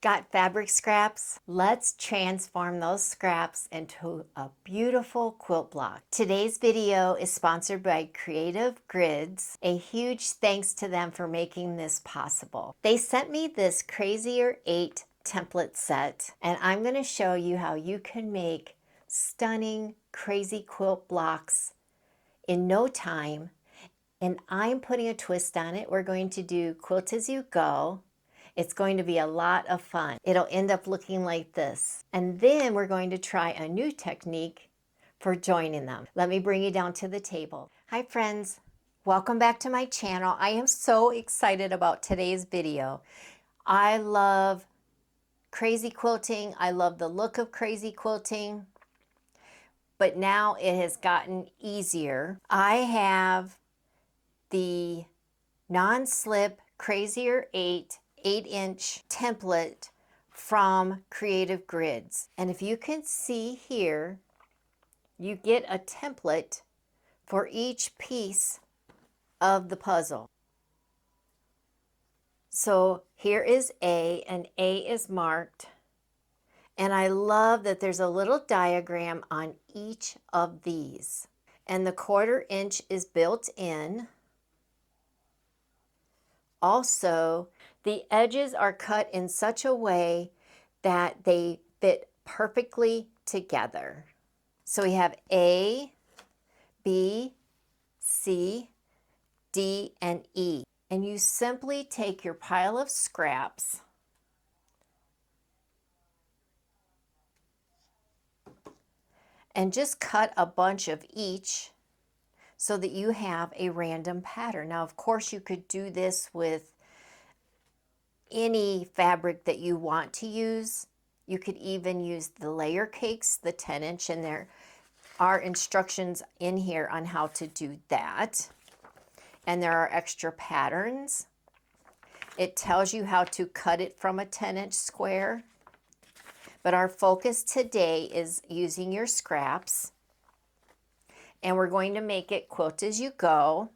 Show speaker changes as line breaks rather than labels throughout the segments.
Got fabric scraps? Let's transform those scraps into a beautiful quilt block. Today's video is sponsored by Creative Grids. A huge thanks to them for making this possible. They sent me this Crazier 8 template set, and I'm going to show you how you can make stunning crazy quilt blocks in no time. And I'm putting a twist on it. We're going to do quilt as you go. It's going to be a lot of fun. It'll end up looking like this. And then we're going to try a new technique for joining them. Let me bring you down to the table. Hi friends, welcome back to my channel. I am so excited about today's video. I love crazy quilting. I love the look of crazy quilting, but now it has gotten easier. I have the non-slip Crazier 8-inch template from Creative Grids. And if you can see here, you get a template for each piece of the puzzle. So here is A, and A is marked. And I love that there's a little diagram on each of these. And the 1/4 inch is built in. Also, the edges are cut in such a way that they fit perfectly together. So we have A, B, C, D, and E. And you simply take your pile of scraps and just cut a bunch of each so that you have a random pattern. Now, of course, you could do this with any fabric that you want to use. You could even use the layer cakes, the 10-inch, and there are instructions in here on how to do that. And there are extra patterns. It tells you how to cut it from a 10-inch square. But our focus today is using your scraps. And we're going to make it quilt as you go.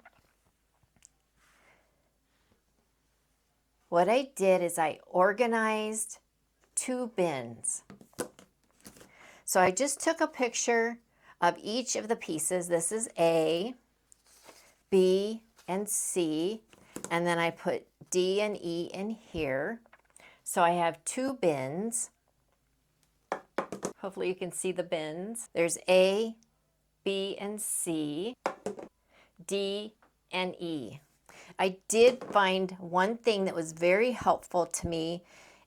What I did is I organized 2 bins. So I just took a picture of each of the pieces. This is A, B, and C, and then I put D and E in here. So I have 2 bins. Hopefully you can see the bins. There's A, B, and C, D, and E. I did find one thing that was very helpful to me,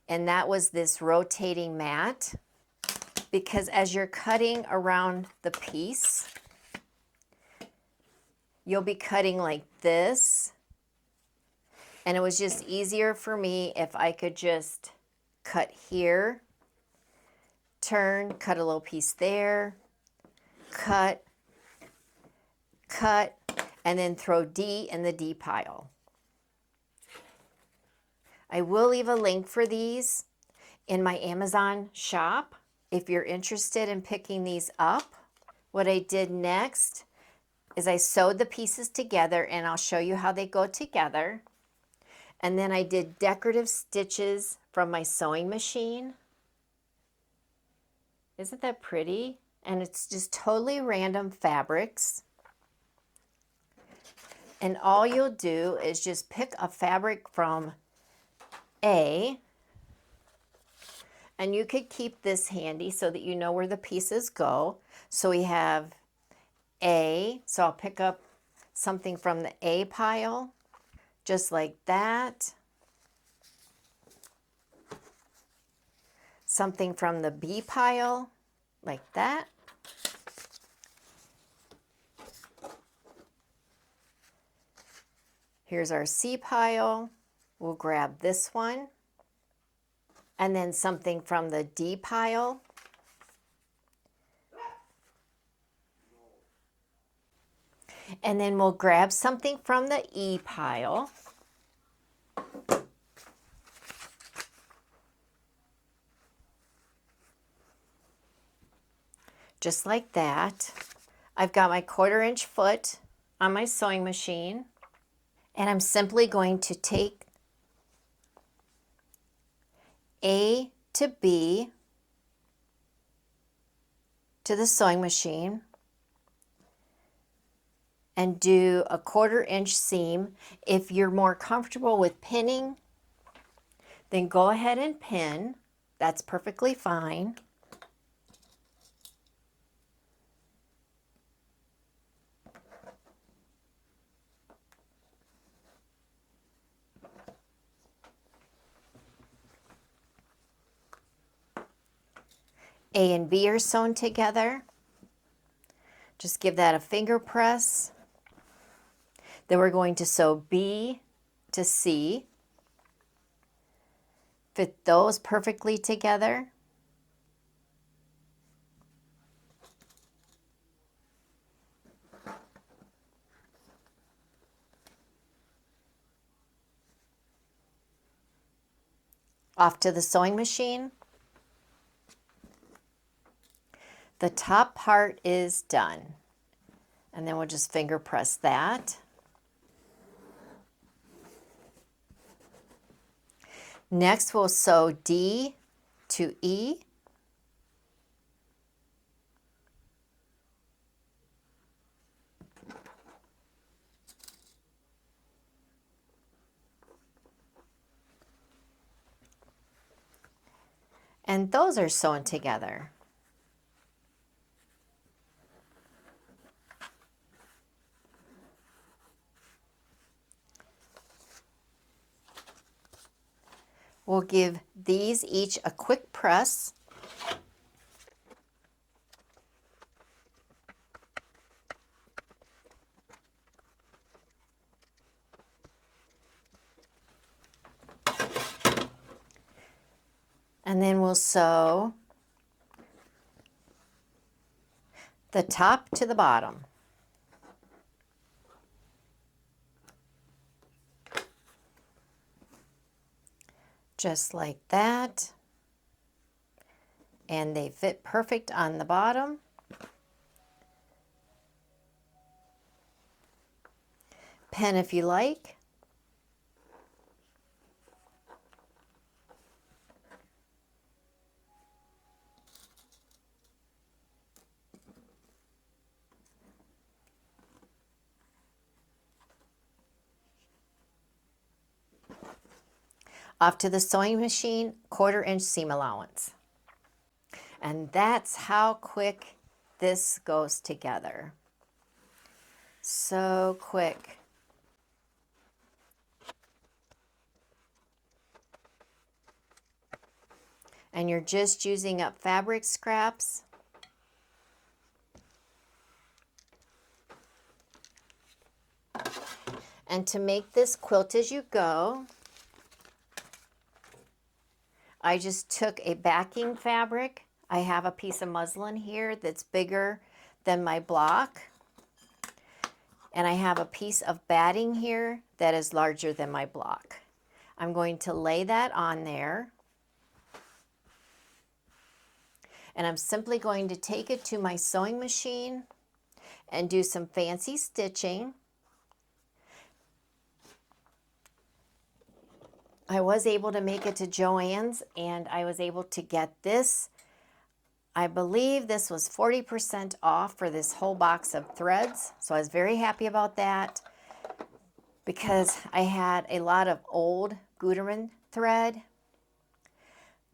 and that was this rotating mat, because as you're cutting around the piece, you'll be cutting like this, and it was just easier for me if I could just cut here, turn, cut a little piece there, cut, and then throw D in the D pile. I will leave a link for these in my Amazon shop if you're interested in picking these up. What I did next is I sewed the pieces together, and I'll show you how they go together. And then I did decorative stitches from my sewing machine. Isn't that pretty? And it's just totally random fabrics. And all you'll do is just pick a fabric from A, and you could keep this handy so that you know where the pieces go. So we have A, so I'll pick up something from the A pile, just like that. Something from the B pile, like that. Here's our C pile. We'll grab this one. And then something from the D pile. And then we'll grab something from the E pile. Just like that. I've got my 1/4 inch foot on my sewing machine. And I'm simply going to take A to B to the sewing machine and do a 1/4 inch seam. If you're more comfortable with pinning, then go ahead and pin. That's perfectly fine. A and B are sewn together. Just give that a finger press. Then we're going to sew B to C. Fit those perfectly together. Off to the sewing machine. The top part is done. And then we'll just finger press that. Next, we'll sew D to E. And those are sewn together. We'll give these each a quick press. And then we'll sew the top to the bottom. Just like that. And they fit perfect on the bottom. Pin if you like. Off to the sewing machine, 1/4 inch seam allowance. And that's how quick this goes together. So quick. And you're just using up fabric scraps. And to make this quilt as you go, I just took a backing fabric. I have a piece of muslin here that's bigger than my block. And I have a piece of batting here that is larger than my block. I'm going to lay that on there. And I'm simply going to take it to my sewing machine and do some fancy stitching. I was able to make it to Joann's, and I was able to get this. I believe this was 40% off for this whole box of threads. So I was very happy about that because I had a lot of old Gutermann thread.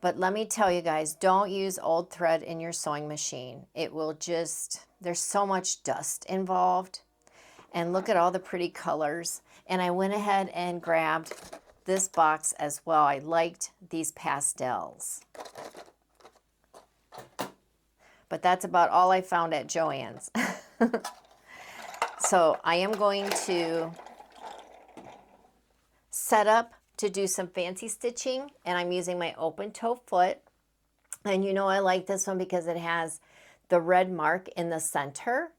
But let me tell you guys, don't use old thread in your sewing machine. It will just, there's so much dust involved. And look at all the pretty colors. And I went ahead and grabbed this box as well. I liked these pastels. But that's about all I found at Joann's. So I am going to set up to do some fancy stitching, and I'm using my open toe foot. And you know I like this one because it has the red mark in the center,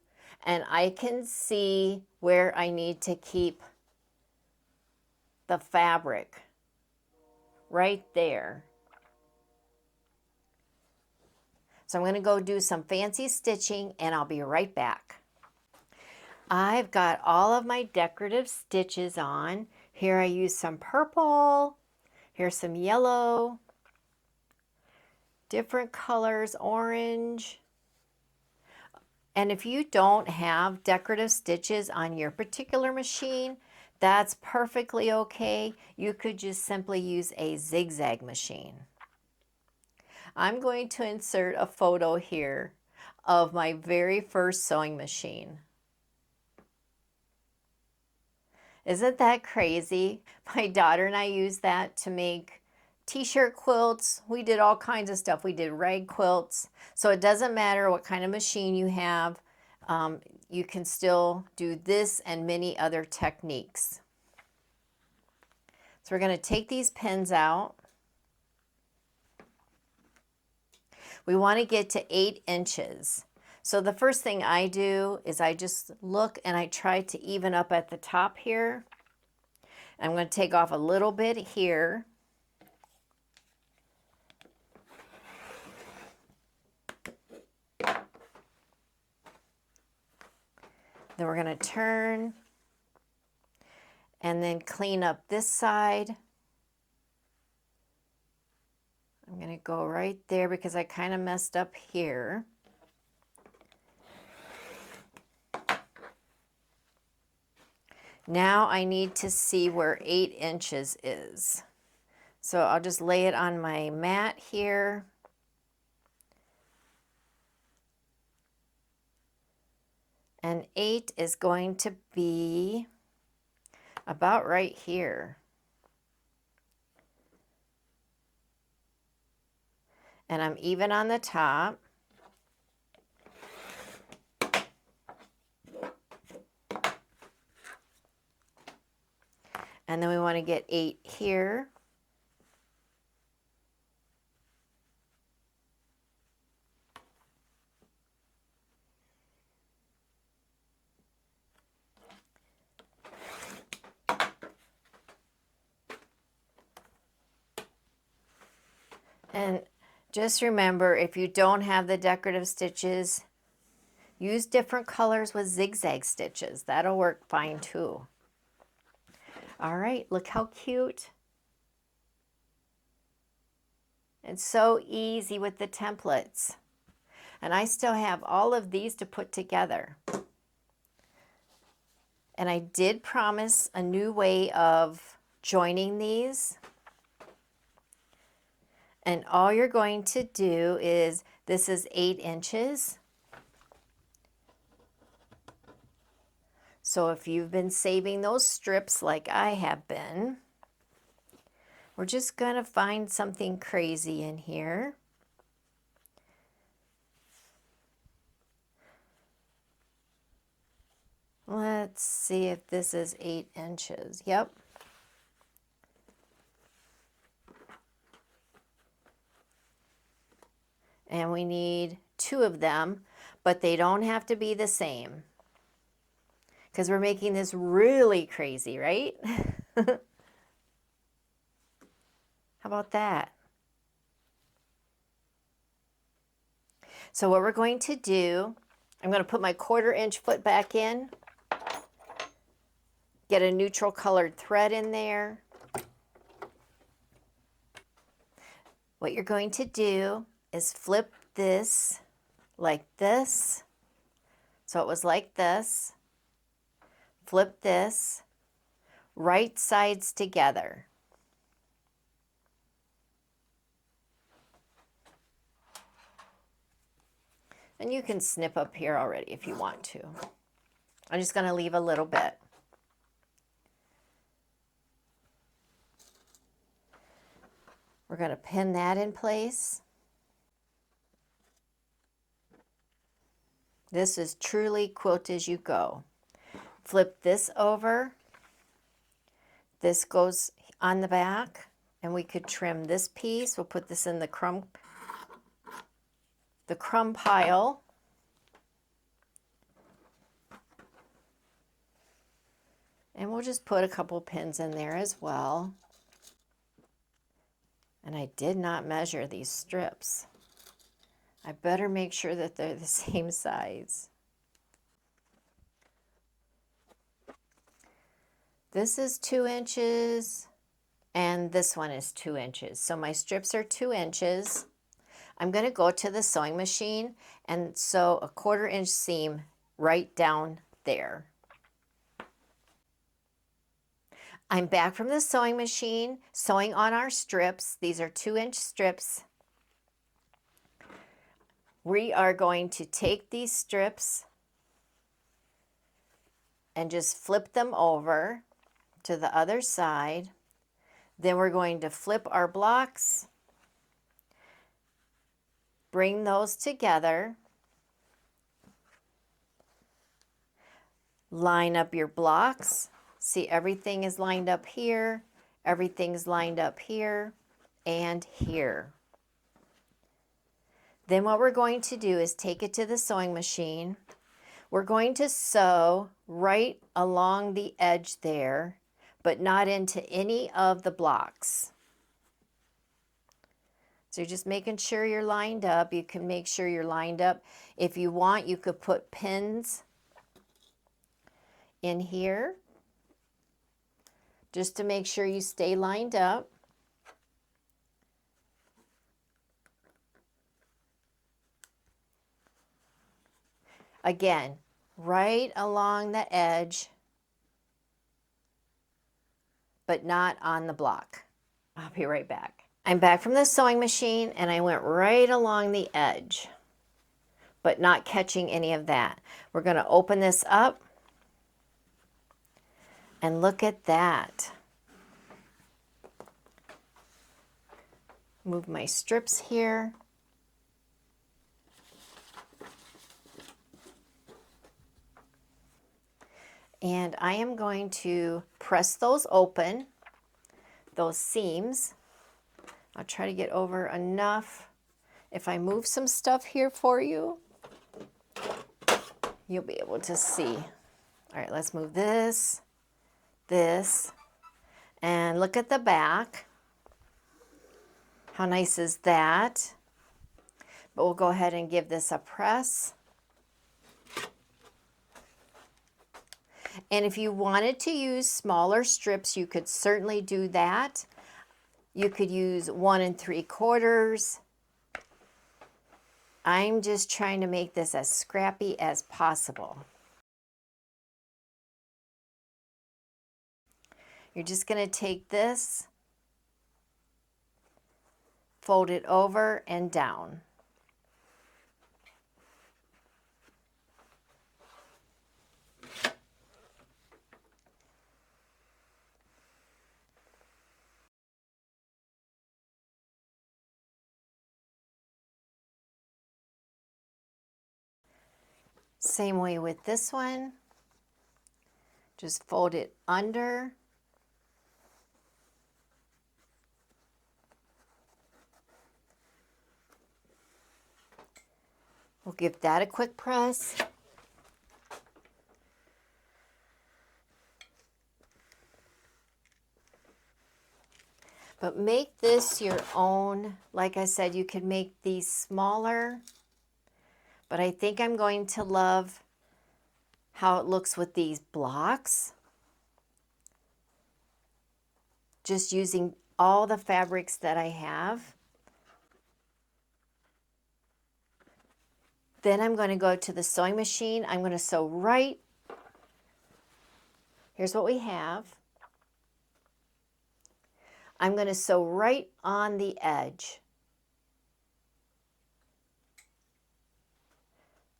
and I can see where I need to keep the fabric right there. So I'm going to go do some fancy stitching, and I'll be right back. I've got all of my decorative stitches on. Here I use some purple, here's some yellow, different colors, orange. And if you don't have decorative stitches on your particular machine, that's perfectly okay. You could just simply use a zigzag machine. I'm going to insert a photo here of my very first sewing machine. Isn't that crazy? My daughter and I used that to make t-shirt quilts. We did all kinds of stuff. We did rag quilts. So it doesn't matter what kind of machine you have. You can still do this and many other techniques. So we're going to take these pins out. We want to get to 8 inches. So the first thing I do is I just look and I try to even up at the top here. I'm going to take off a little bit here. Then we're going to turn and then clean up this side. I'm going to go right there because I kind of messed up here. Now I need to see where 8 inches is. So I'll just lay it on my mat here. And 8 is going to be about right here. And I'm even on the top. And then we want to get 8 here. And just remember, if you don't have the decorative stitches, use different colors with zigzag stitches. That'll work fine too. All right, look how cute. It's so easy with the templates. And I still have all of these to put together. And I did promise a new way of joining these. And all you're going to do is, this is 8 inches. So if you've been saving those strips like I have been, we're just going to find something crazy in here. Let's see if this is 8 inches. Yep. And we need 2 of them, but they don't have to be the same, because we're making this really crazy, right? How about that? So what we're going to do, I'm going to put my 1/4 inch foot back in, get a neutral colored thread in there. What you're going to do is flip this like this. So it was like this. Flip this, right sides together. And you can snip up here already if you want to. I'm just going to leave a little bit. We're going to pin that in place. This is truly quilt as you go. Flip this over. This goes on the back, and we could trim this piece. We'll put this in the crumb pile. And we'll just put a couple pins in there as well. And I did not measure these strips. I better make sure that they're the same size. This is 2 inches, and this one is 2 inches. So my strips are 2 inches. I'm going to go to the sewing machine and sew a 1/4 inch seam right down there. I'm back from the sewing machine, sewing on our strips. These are 2-inch strips. We are going to take these strips and just flip them over to the other side. Then we're going to flip our blocks, bring those together, line up your blocks. See, everything is lined up here, everything's lined up here, and here. Then what we're going to do is take it to the sewing machine. We're going to sew right along the edge there, but not into any of the blocks. So you're just making sure you're lined up. You can make sure you're lined up. If you want, you could put pins in here just to make sure you stay lined up. Again, right along the edge, but not on the block. I'll be right back. I'm back from the sewing machine and I went right along the edge, but not catching any of that. We're going to open this up and look at that. Move my strips here. And I am going to press those open, those seams. I'll try to get over enough. If I move some stuff here for you, you'll be able to see. All right, let's move this, and look at the back. How nice is that? But we'll go ahead and give this a press. And if you wanted to use smaller strips, you could certainly do that. You could use 1 3/4. I'm just trying to make this as scrappy as possible. You're just going to take this, fold it over and down. Same way with this one. Just fold it under. We'll give that a quick press. But make this your own. Like I said, you could make these smaller. But I think I'm going to love how it looks with these blocks. Just using all the fabrics that I have. Then I'm going to go to the sewing machine. I'm going to sew right. Here's what we have. I'm going to sew right on the edge.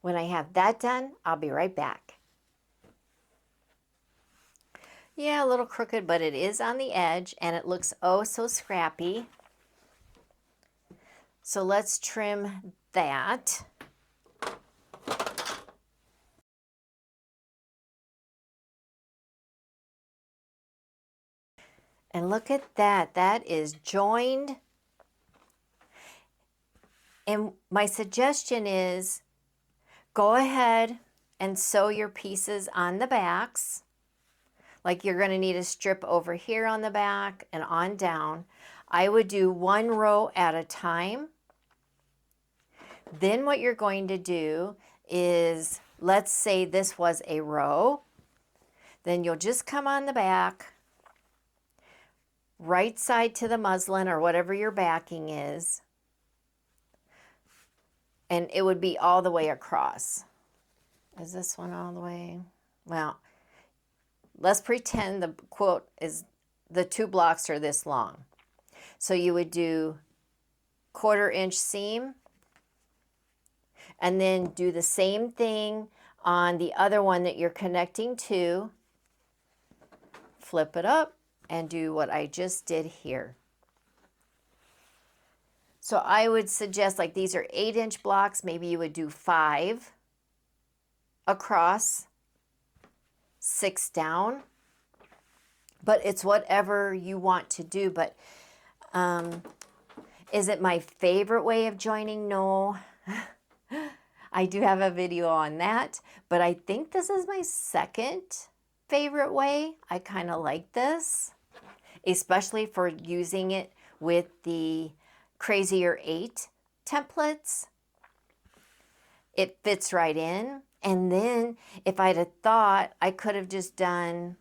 When I have that done, I'll be right back. Yeah, a little crooked, but it is on the edge and it looks oh so scrappy. So let's trim that. And look at that, that is joined. And my suggestion is go ahead and sew your pieces on the backs. Like you're going to need a strip over here on the back and on down. I would do 1 row at a time. Then what you're going to do is, let's say this was a row. Then you'll just come on the back, right side to the muslin or whatever your backing is. and it would be all the way across. Is this one all the way? Well, let's pretend the quilt is, the 2 blocks are this long. So you would do 1/4 inch seam, and then do the same thing on the other one that you're connecting to. Flip it up and do what I just did here. So I would suggest, like, these are 8-inch blocks, maybe you would do 5 across, 6 down, but it's whatever you want to do. But is it my favorite way of joining? No. I do have a video on that, but I think this is my second favorite way. I kind of like this, especially for using it with the Crazier 8 templates. It fits right in. And then if I'd have thought, I could have just done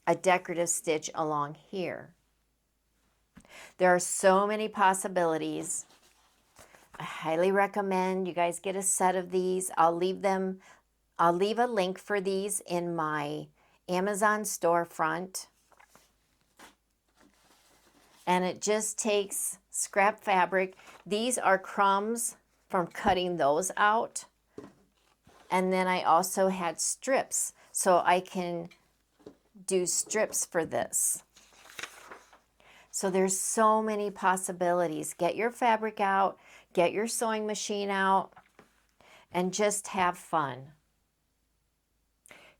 a decorative stitch along here. There are so many possibilities. I highly recommend you guys get a set of these. I'll leave a link for these in my Amazon storefront. And it just takes scrap fabric. These are crumbs from cutting those out. And then I also had strips, so I can do strips for this. So there's so many possibilities. Get your fabric out, get your sewing machine out, and just have fun.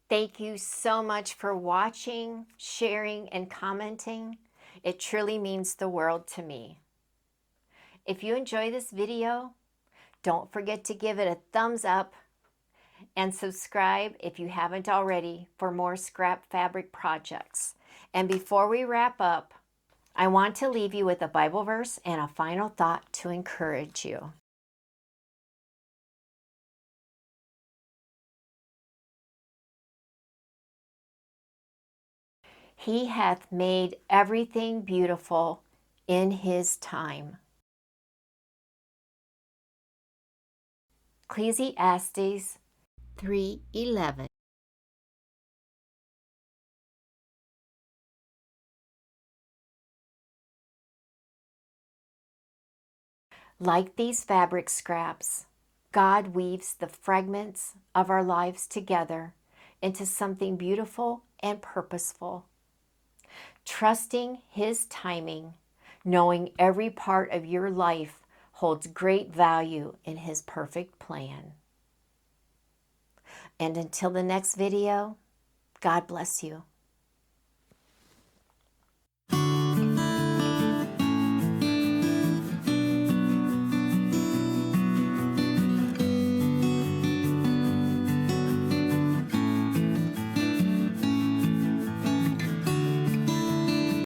Thank you so much for watching, sharing, and commenting. It truly means the world to me. If you enjoy this video, don't forget to give it a thumbs up and subscribe if you haven't already for more scrap fabric projects. And before we wrap up, I want to leave you with a Bible verse and a final thought to encourage you. He hath made everything beautiful in his time. Ecclesiastes 3:11. Like these fabric scraps, God weaves the fragments of our lives together into something beautiful and purposeful. Trusting his timing, knowing every part of your life holds great value in his perfect plan. And until the next video, God bless you.